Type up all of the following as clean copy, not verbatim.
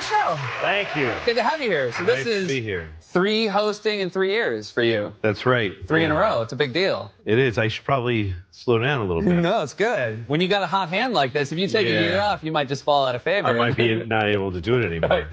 show. Thank you. Good to have you here. So this Nice to be is here. 3 hosting in 3 years for you. That's right. 3 in a row. It's a big deal. It is. I should probably slow down a little bit. No, it's good. When you got a hot hand like this, if you take a year off, you might just fall out of favor. I might be not able to do it anymore.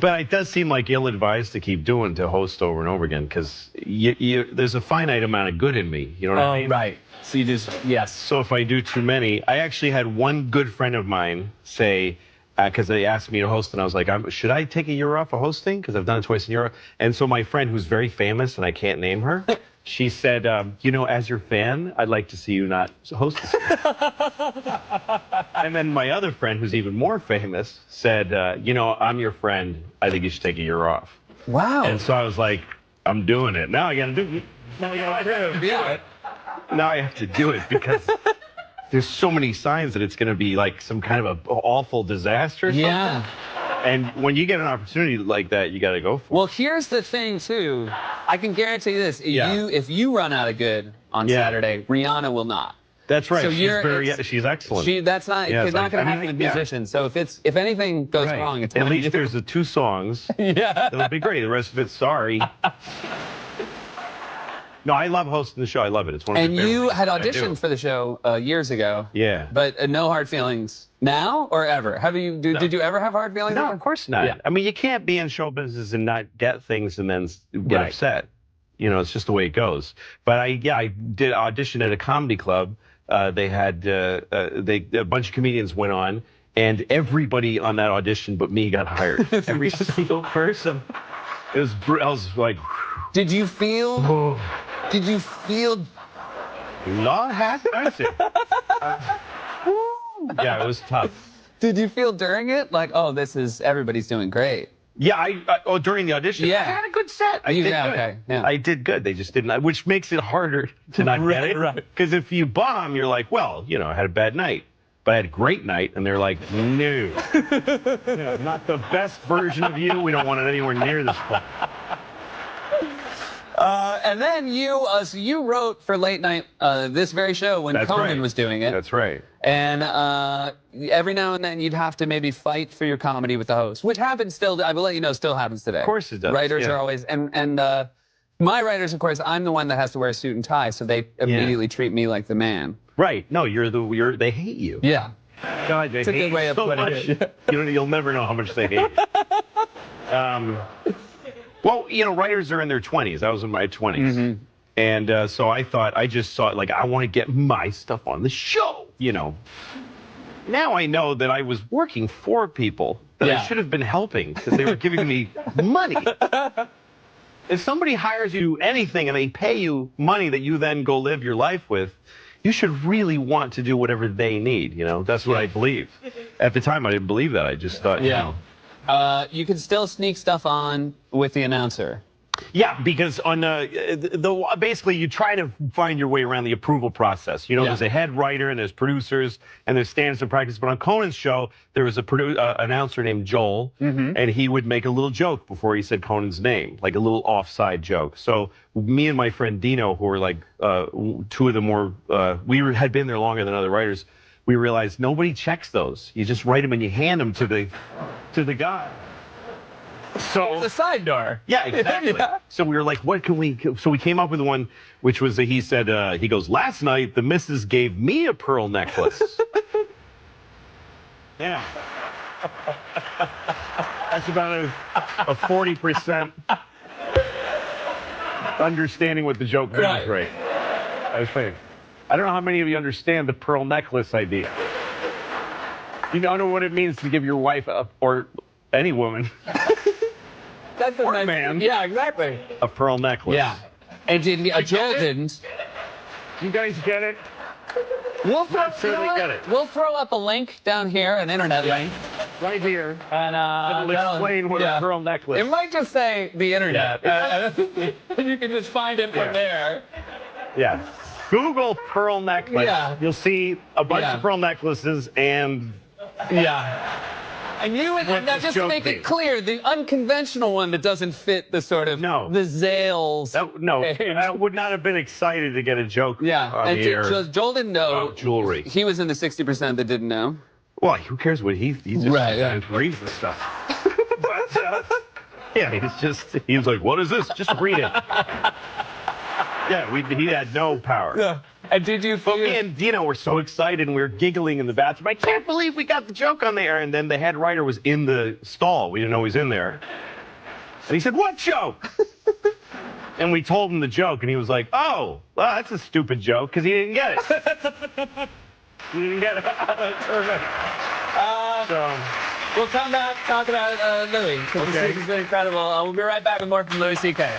But it does seem like ill-advised to keep doing, to host over and over again, because there's a finite amount of good in me. You know what I mean? Right. So you just, yes. So if I do too many, I actually had one good friend of mine say, because they asked me to host, and I was like, should I take a year off of hosting? Because I've done it twice in a year. And so my friend, who's very famous, and I can't name her, she said, you know, as your fan, I'd like to see you not host this year. And then my other friend, who's even more famous, said, you know, I'm your friend. I think you should take a year off. Wow. And so I was like, I'm doing it. Now I got to do it. Now I got to do it. Now I have to do it because there's so many signs that it's going to be like some kind of an awful disaster. Yeah. And when you get an opportunity like that, you got to go for it. Well, here's the thing, too. I can guarantee you this. If you run out of good on Saturday, Rihanna will not. That's right. So she's excellent. That's not. It's not going to happen with musicians. So if anything goes wrong, it's at least there's the 2 songs. Yeah. That'll be great. The rest of it's sorry. No, I love hosting the show. I love it. It's one of my favorites. And you had auditioned for the show years ago. Yeah. But no hard feelings now or ever? Did you ever have hard feelings? No, of course not. Yeah. I mean, you can't be in show business and not get things and then get upset. You know, it's just the way it goes. But I did audition at a comedy club. They had a bunch of comedians went on, and everybody on that audition but me got hired. Every single person. I was like, Did you feel? Did you feel? Lord have mercy. Yeah, it was tough. Did you feel during it like, oh, everybody's doing great? Yeah, during the audition, I had a good set. I did good. Okay. Yeah. I did good. They just didn't, which makes it harder to not get it. Right. Because if you bomb, you're like, well, you know, I had a bad night. But I had a great night, and they're like, no. Not the best version of you. We don't want it anywhere near this point. And then you wrote for late night this very show when Conan was doing it. That's right. And every now and then you'd have to maybe fight for your comedy with the host, which happens still. I will let you know, still happens today. Of course it does. Writers are always and my writers, of course, I'm the one that has to wear a suit and tie, so they immediately treat me like the man. Right. No, they hate you. Yeah. God, they it's a hate good way you of so putting much. it. You'll never know how much they hate you. Well, you know, writers are in their 20s. I was in my 20s. And so I just thought, like, I want to get my stuff on the show, you know. Now I know that I was working for people that I should have been helping because they were giving me money. If somebody hires you to do anything and they pay you money that you then go live your life with, you should really want to do whatever they need, you know. That's what I believe. At the time, I didn't believe that. I just thought, you know. You can still sneak stuff on with the announcer. Yeah, because on basically you try to find your way around the approval process. You know, there's a head writer and there's producers and there's standards of practice. But on Conan's show, there was a announcer named Joel, and he would make a little joke before he said Conan's name, like a little offside joke. So me and my friend Dino, who were like 2 of the more, had been there longer than other writers, we realized nobody checks those. You just write them and you hand them to the guy. So the side door. Yeah, exactly. So we were like, what can we? So we came up with one, which was he said, he goes, last night the missus gave me a pearl necklace. Yeah. That's about a 40% understanding what the joke means, right? I think. I don't know how many of you understand the pearl necklace idea. You don't know what it means to give your wife or any woman. That's a nice man. Yeah, exactly. A pearl necklace. Yeah. And Joel didn't. You guys get it? We'll throw up a link down here, an internet link. Right here. And it'll explain what a pearl necklace. It might just say the internet. You can just find it from there. Yeah. Google pearl necklace. Yeah. You'll see a bunch of pearl necklaces and. Yeah. And now just to make it clear, the unconventional one that doesn't fit the sort of the Zales. I would not have been excited to get a joke. Yeah, and Joel didn't know. Jewelry. He was in the 60% that didn't know. Well, who cares what he just reads the stuff. Yeah, he was like, what is this? Just read it. Yeah, he had no power. Yeah. And did you feel... But me and Dino were so excited, and we were giggling in the bathroom. I can't believe we got the joke on the air. And then the head writer was in the stall. We didn't know he was in there. And he said, what joke? And we told him the joke, and he was like, oh, well, that's a stupid joke, because he didn't get it. He didn't get it. We'll come back, talk about Louis, because this has been incredible. We'll be right back with more from Louis C.K.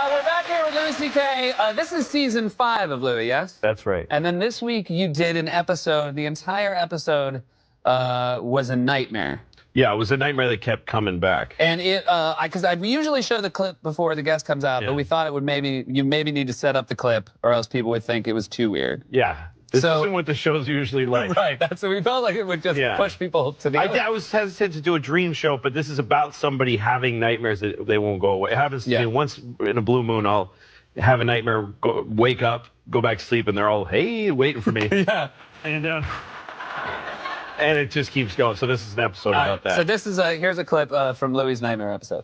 We're back here with Louis C.K. This is season 5 of Louis, yes? That's right. And then this week you did an episode, the entire episode was a nightmare. Yeah, it was a nightmare that kept coming back. And because I usually show the clip before the guest comes out, but we thought it would you maybe need to set up the clip, or else people would think it was too weird. Yeah, this isn't what the show's usually like. Right, that's what we felt like it would just push people to the other. I was hesitant to do a dream show, but this is about somebody having nightmares that they won't go away. It happens to me once in a blue moon. I'll have a nightmare, wake up, go back to sleep, and they're all, hey, waiting for me. Yeah. And it just keeps going. So this is an episode about that. So this is here's a clip from Louis' nightmare episode.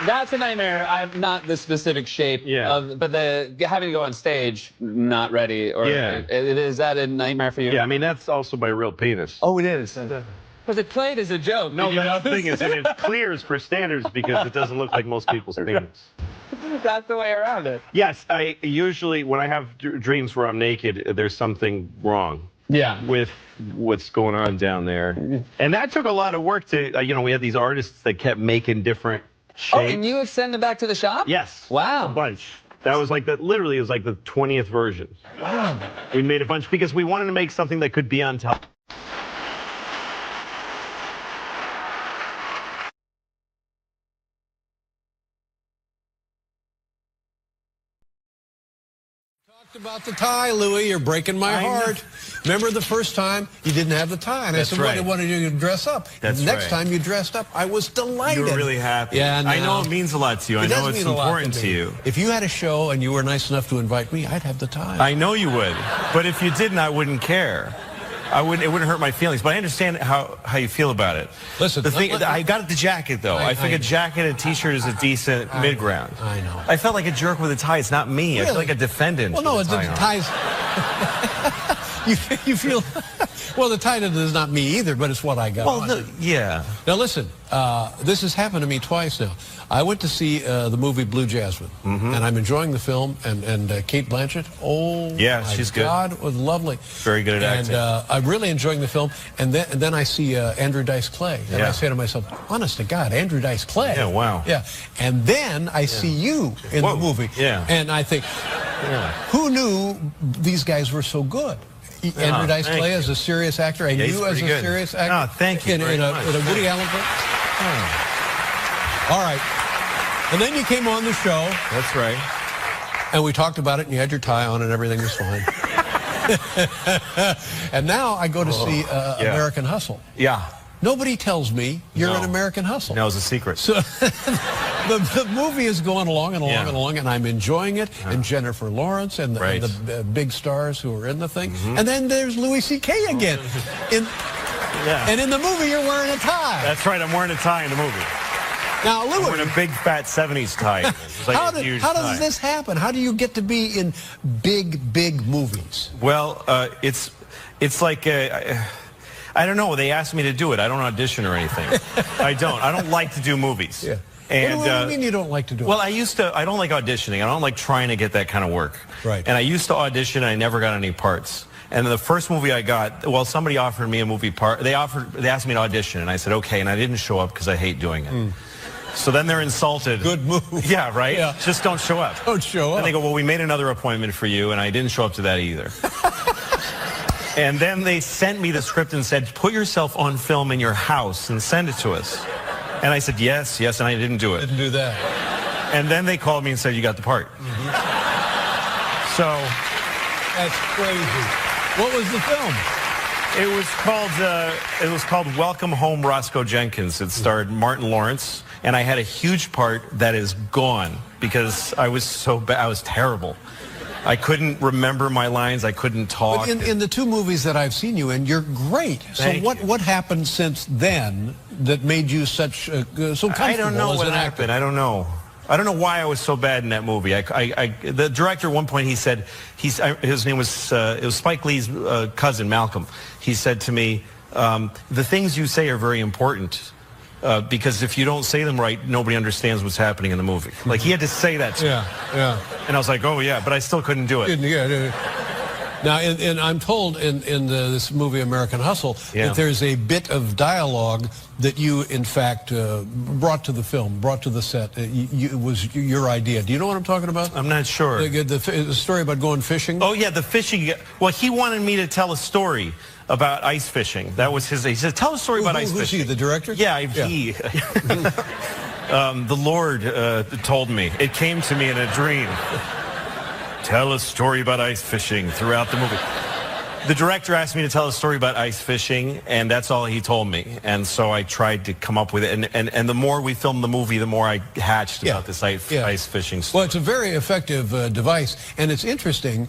That's a nightmare. I'm not the specific shape of, but having to go on stage not ready, or is that a nightmare for you? Yeah, I mean that's also my real penis. Oh, it is. But it played as a joke. No, the thing is, and it clears for standards because it doesn't look like most people's penis. That's the way around it. Yes, I usually when I have dreams where I'm naked, there's something wrong. Yeah. With what's going on down there, and that took a lot of work to. We had these artists that kept making different shapes. Oh, and you have sent them back to the shop? Yes. Wow. A bunch. That was like literally, it was like the 20th version. Wow. We made a bunch because we wanted to make something that could be on top. About the tie, Louis, you're breaking my heart. Remember the first time you didn't have the tie, and I said, "What? I wanted you to dress up." Next time you dressed up, I was delighted. You were really happy. Yeah, I know it means a lot to you. I know it's important to you. If you had a show and you were nice enough to invite me, I'd have the tie. I know you would, but if you didn't, I wouldn't care. It wouldn't hurt my feelings, but I understand how you feel about it. Listen, I got the jacket though. I think a jacket and a t-shirt is a decent mid-ground. I know. I felt like a jerk with a tie. It's not me. Really? I feel like a defendant. Well, no, it's ties. you feel. Well, the tie is not me either, but it's what I got. Well, yeah. Now listen, this has happened to me twice now. I went to see the movie Blue Jasmine, and I'm enjoying the film. And Kate Blanchett, yeah, she's good. God, was lovely. Very good at acting. And I'm really enjoying the film. And then I see Andrew Dice Clay, and I say to myself, honest to God, Andrew Dice Clay. Yeah, wow. Yeah. And then I see you in the movie. Yeah. And I think, who knew these guys were so good? Andrew Dice Clay as a serious actor, and you as a serious actor. Oh, thank you. In a Woody Allen film. All right. And then you came on the show. That's right. And we talked about it, and you had your tie on, and everything was fine. And now I go to see American Hustle. Yeah. Nobody tells me you're in American Hustle. No, it's a secret. So the movie is going along and along and along, and I'm enjoying it. And Jennifer Lawrence and the big stars who are in the thing. And then there's Louis C.K. again. And in the movie, you're wearing a tie. That's right. I'm wearing a tie in the movie. Now, Louis, we're in a big fat 70s tie. Like how does this happen? How do you get to be in big movies? Well, it's like I don't know. They asked me to do it. I don't audition or anything. I don't like to do movies. Yeah. And, what do you mean you don't like to do it? Well, I don't like auditioning. I don't like trying to get that kind of work. Right. And I used to audition. I never got any parts. And the first movie I got, well, somebody offered me a movie part. They asked me to audition, and I said okay, and I didn't show up because I hate doing it. So then they're insulted. Good move. Yeah, right? Yeah. Just don't show up. Don't show up. And they go, well, we made another appointment for you, and I didn't show up to that either. And then they sent me the script and said, put yourself on film in your house and send it to us. And I said, yes, and I didn't do it. Didn't do that. And then they called me and said, you got the part. So. That's crazy. What was the film? It was called Welcome Home, Roscoe Jenkins. It starred Martin Lawrence, and I had a huge part that is gone because I was so bad. I was terrible. I couldn't remember my lines. I couldn't talk. But in the two movies that I've seen you in, you're great. So what happened since then that made you so comfortable? I don't know what happened. I don't know. I don't know why I was so bad in that movie. The director at one point, he said, his name was, it was Spike Lee's cousin, Malcolm. He said to me, the things you say are very important because if you don't say them right, nobody understands what's happening in the movie. Like, he had to say that to me. Yeah. And I was like, oh, yeah, but I still couldn't do it. Now, and I'm told in this movie American Hustle that there's a bit of dialogue that you, in fact, brought to the film, brought to the set. It was your idea. Do you know what I'm talking about? I'm not sure. The story about going fishing? Oh, yeah, the fishing. Well, he wanted me to tell a story about ice fishing. That was his. He said, tell a story about ice fishing. Who's he, the director? Yeah, he. The Lord told me. It came to me in a dream. Tell a story about ice fishing throughout the movie. The director asked me to tell a story about ice fishing, and that's all he told me. And so I tried to come up with it. And the more we filmed the movie, the more I hatched about this ice fishing story. Well, it's a very effective device, and it's interesting.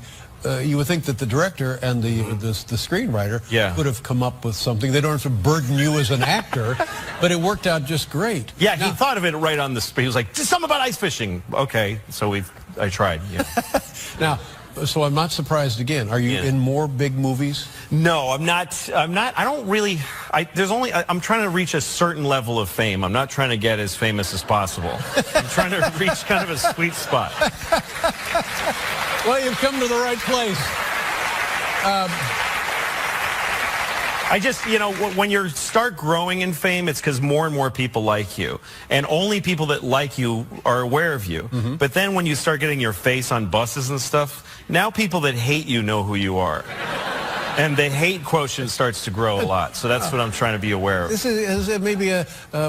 You would think that the director and the screenwriter would have come up with something. They don't have to burden you as an actor, but it worked out just great. Yeah, he thought of it right on the spot. He was like, just something about ice fishing. Okay, so I tried. Yeah. Now, so I'm not surprised again. Are you in more big movies? No, I'm not. I don't really. I'm trying to reach a certain level of fame. I'm not trying to get as famous as possible. I'm trying to reach kind of a sweet spot. Well, you've come to the right place. I just, when you start growing in fame, it's because more and more people like you. And only people that like you are aware of you. Mm-hmm. But then when you start getting your face on buses and stuff, now people that hate you know who you are. And the hate quotient starts to grow a lot. So that's what I'm trying to be aware of. Is it maybe a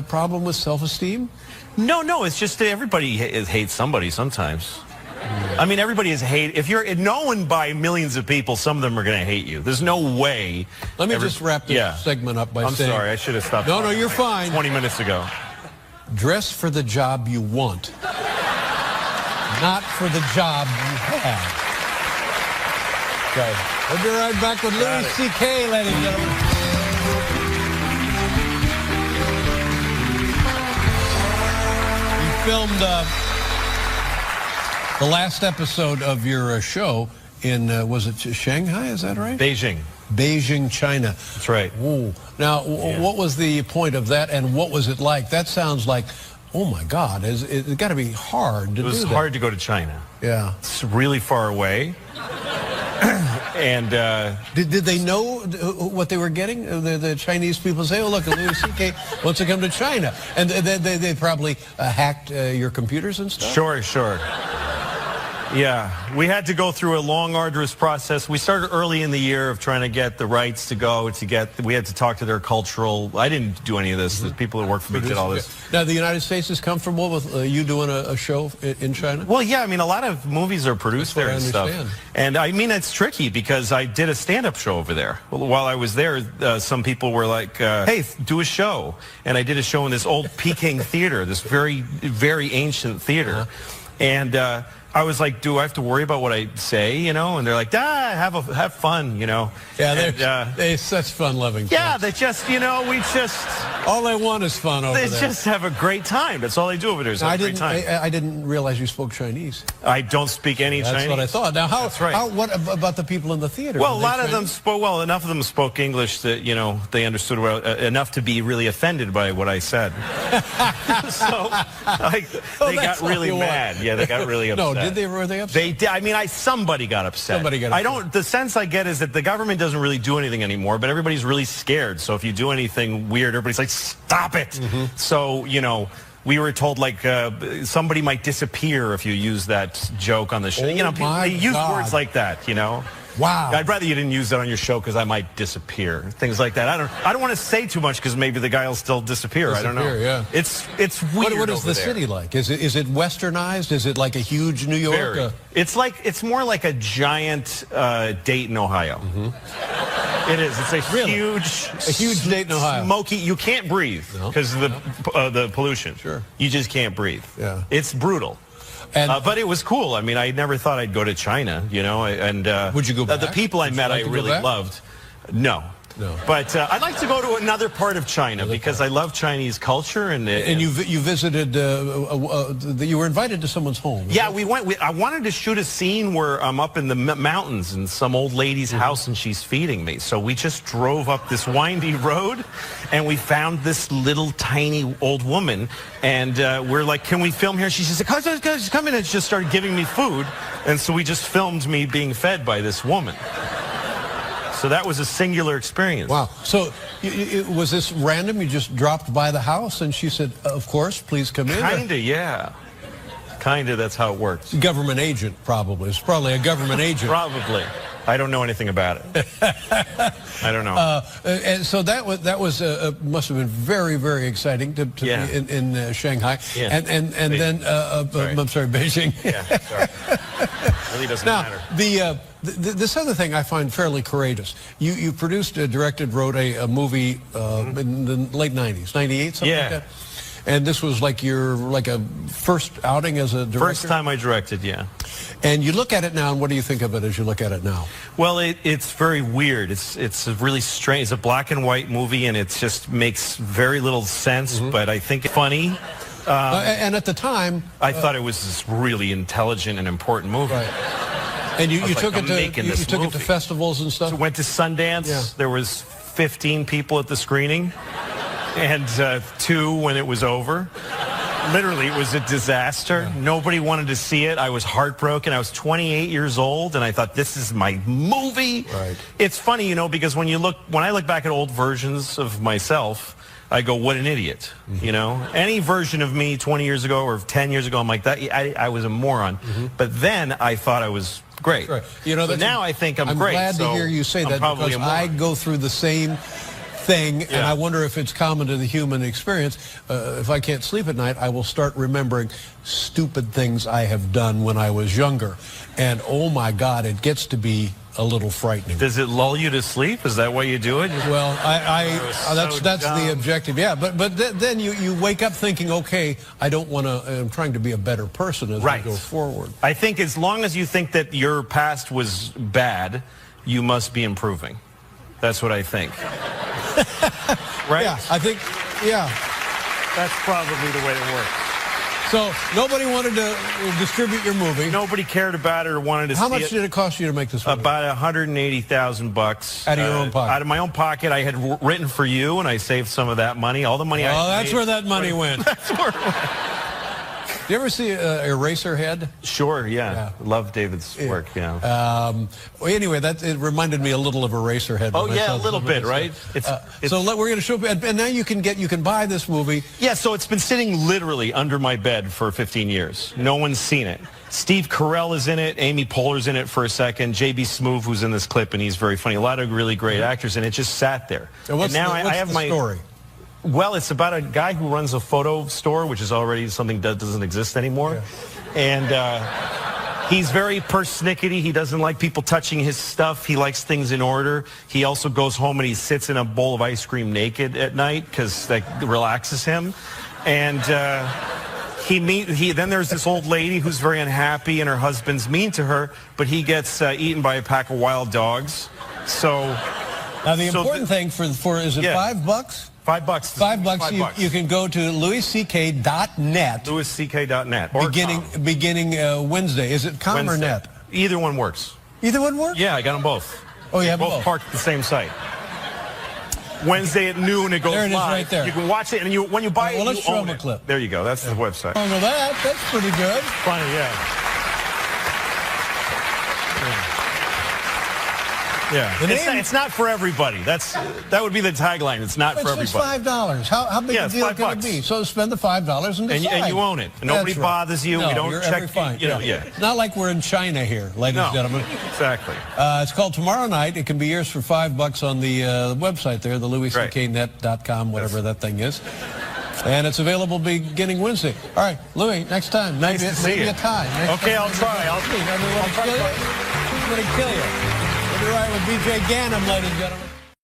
problem with self-esteem? No, it's just that everybody hates somebody sometimes. I mean, everybody is hate. If you're known by millions of people, some of them are going to hate you. There's no way. Let me just wrap this segment up by saying... I'm sorry, I should have stopped. No, you're fine. 20 minutes ago. Dress for the job you want, not for the job you have. Okay. We'll be right back with Louis C.K., ladies and gentlemen. You filmed... the last episode of your show in, was it Shanghai, is that right? Beijing, China. That's right. Ooh. Now, what was the point of that, and what was it like? That sounds like, oh my God, it's got to be hard to do that. It was hard to go to China. Yeah. It's really far away. And did they know what they were getting? The Chinese people say, "Oh, look, Louis C.K. wants to come to China," and they probably hacked your computers and stuff. Sure. Yeah, we had to go through a long, arduous process. We started early in the year of trying to get the rights to go. We had to talk to their cultural. I didn't do any of this. The people that work for me did all this. Now, the United States is comfortable with you doing a show in China? Well, yeah. I mean, a lot of movies are produced there and stuff. And I mean, it's tricky because I did a stand-up show over there. While I was there, some people were like, "Hey, do a show." And I did a show in this old Peking theater, this very, very ancient theater, and. I was like, do I have to worry about what I say, you know? And they're like, have fun, you know? Yeah, they're such fun-loving Yeah, folks. they just, you know, all they want is fun over they there. just have a great time. That's all they do over there is have a great time. I didn't realize you spoke Chinese. I don't speak any Chinese. That's what I thought. Now, That's right. what about the people in the theater? Well, a lot of them spoke, well, enough of them spoke English that, you know, they understood enough to be really offended by what I said. So they got really mad. Yeah, they got really upset. No, were they upset? They did. I mean, somebody got upset. Somebody got upset. The sense I get is that the government doesn't really do anything anymore, but everybody's really scared. So if you do anything weird, everybody's like, stop it. So, you know, we were told, like, somebody might disappear if you use that joke on the show. You know, they use words like that, you know. Wow. I'd rather you didn't use that on your show because I might disappear. Things like that. I don't want to say too much because maybe the guy will still disappear. I don't know. Yeah. It's weird. What is the city like? Is it westernized? Is it like a huge New York? Very. It's more like a giant Dayton, Ohio. It is. It's a huge Dayton, Ohio. Smoky. You can't breathe because of the pollution. Sure. You just can't breathe. Yeah. It's brutal. But it was cool. I mean, I never thought I'd go to China, you know. And would you go back? The people I met, I really loved. No. But I'd like to go to another part of China because I love Chinese culture. And you visited, you were invited to someone's home. Yeah, we went. I wanted to shoot a scene where I'm up in the mountains in some old lady's house and she's feeding me. So we just drove up this windy road and we found this little tiny old woman. And we're like, can we film here? She's just like, come in. And she just started giving me food. And so we just filmed me being fed by this woman. So that was a singular experience. Wow. So was this random? You just dropped by the house and she said, of course, please come in? Kinda, yeah. Kinda, that's how it works. Government agent, probably. It's probably a government agent. Probably. I don't know anything about it. I don't know. And so that was must have been very, very exciting to be in Shanghai. Yeah. And then I'm sorry, Beijing. Yeah, sorry. Really doesn't matter. This other thing I find fairly courageous. You produced, directed, wrote a movie in the late 90s, 98, something like that? And this was like a first outing as a director? First time I directed, yeah. And you look at it now, and what do you think of it as you look at it now? Well, it's very weird. It's really strange. It's a black and white movie, and it just makes very little sense, but I think it's funny. And at the time... I thought it was this really intelligent and important movie. Right. And you took it to festivals and stuff? So went to Sundance. Yeah. There was 15 people at the screening, and 2 when it was over. Literally, it was a disaster. Yeah. Nobody wanted to see it. I was heartbroken. I was 28 years old, and I thought, this is my movie. Right. It's funny, you know, because when I look back at old versions of myself, I go, what an idiot, you know? Any version of me 20 years ago or 10 years ago, I'm like, that. I was a moron. But then I thought I was great. Right. You know, so now I think I'm great. I'm glad to hear you say that because I go through the same thing, and I wonder if it's common to the human experience. If I can't sleep at night, I will start remembering stupid things I have done when I was younger. And oh my God, it gets to be a little frightening. Does it lull you to sleep? Is that why you do it? Well, that's the objective. Yeah, but then you wake up thinking, okay, I don't want to. I'm trying to be a better person as I go forward. I think as long as you think that your past was bad, you must be improving. That's what I think. Right? Yeah, I think. Yeah, that's probably the way it works. So nobody wanted to distribute your movie. Nobody cared about it or wanted to see it. How much did it cost you to make this movie? About $180,000. Out of your own pocket? Out of my own pocket. I had written for you, and I saved some of that money. All the money I Oh, that's where that money went. That's where it went. Do you ever see Eraserhead? Sure, yeah. Love David's work, yeah. Well, anyway, it reminded me a little of Eraserhead. Oh, yeah, a little bit, right? So we're going to show, and now you can buy this movie. Yeah, so it's been sitting literally under my bed for 15 years. No one's seen it. Steve Carell is in it. Amy Poehler's in it for a second. J.B. Smoove, who's in this clip, and he's very funny. A lot of really great actors, and it just sat there. And what's the story? Well, it's about a guy who runs a photo store, which is already something that doesn't exist anymore. Yeah. And he's very persnickety. He doesn't like people touching his stuff. He likes things in order. He also goes home and he sits in a bowl of ice cream naked at night because that relaxes him. And Then there's this old lady who's very unhappy, and her husband's mean to her, but he gets eaten by a pack of wild dogs. So now the important thing for is it $5? $5. $5. You can go to louisck.net. louisck.net. Beginning Wednesday. Is it com or net? Either one works. Either one works? Yeah, I got them both. Oh, you have both parked at the same site. Wednesday at noon, it goes there it live. Is right there. You can watch it, and when you buy it, let's you show own them a it. clip. There you go. That's the website. Oh, no, that's pretty good. Funny, yeah. Yeah. It's not for everybody. That would be the tagline. It's not for everybody. It's $5. How big a deal can it be? So spend the $5 and decide. And you own it. Nobody bothers you. No, we don't you're check. Fine. It's not like we're in China here, ladies and gentlemen. Exactly. It's called Tomorrow Night. It can be yours for $5 on the website there, the louiscknet.com, whatever that thing is. And it's available beginning Wednesday. All right, Louis, next time. Nice to see you. A tie. Okay, I'll try. I'll try. I'm going to kill you. I'm going to kill you. We'll be right with BJ Ganem, ladies and gentlemen.